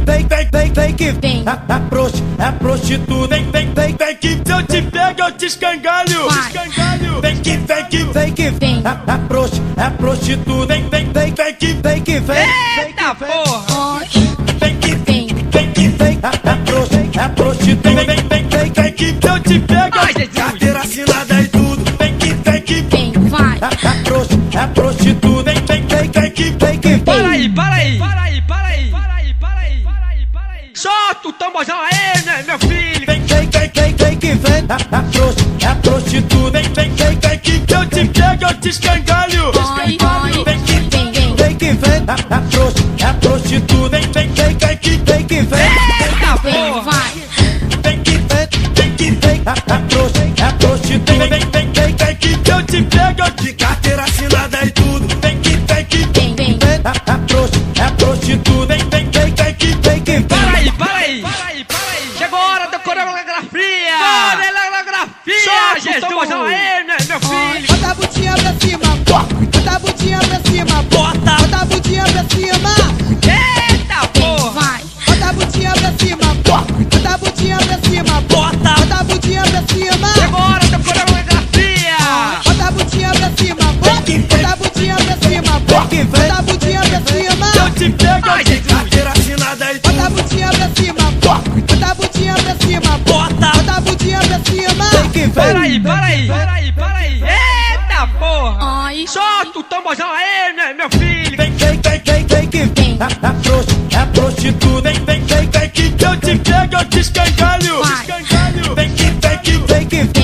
vem que vem. É prostituta, vem que se eu te pego eu te escangalho. Vem que vem. É prostituta, vem que vem. Eita porra! Vem que vem. É prostituta, vem que se eu te pego. Ai, Jesus. Carteira assinada e tudo. Vem que Vem, vai. é prostituta, vem que vem. Para aí! Solta o tamborzão aí, né, meu filho! Vem que vem. É prostituta, vem que se eu te pego eu te escangalho. Vem que vem. É prostituta, vem que vem. Eita Vem, porra! vai. Vem que vem. É prostituta, vem que se eu te pego de carteira assinada e tudo. Vem que Vem. é prostituta, vem que vem. Para aí! Chegou a hora da coreografia! Solta o tamborzão aí, né, meu filho! Bota a bundinha pra cima, bota a bundinha pra cima, bota a bundinha pra cima, Eita Vem, porra! vai. bota a bundinha pra cima, bota a bundinha pra cima, bota a bundinha pra cima, Chegou a hora da coreografia! bota a bundinha pra cima, bota a bundinha pra cima, bota a bundinha pra cima, Se eu te pego Ai, de Jesus. carteira assinada e bota a bundinha pra cima, bota a bundinha pra cima, bota a bundinha pra cima, vem que vem. Para aí! Eita porra! Ai. Solta o tamborzão aí, né, meu filho! Vem que vem. É prostituta, vem que se eu te pego eu te escangalho.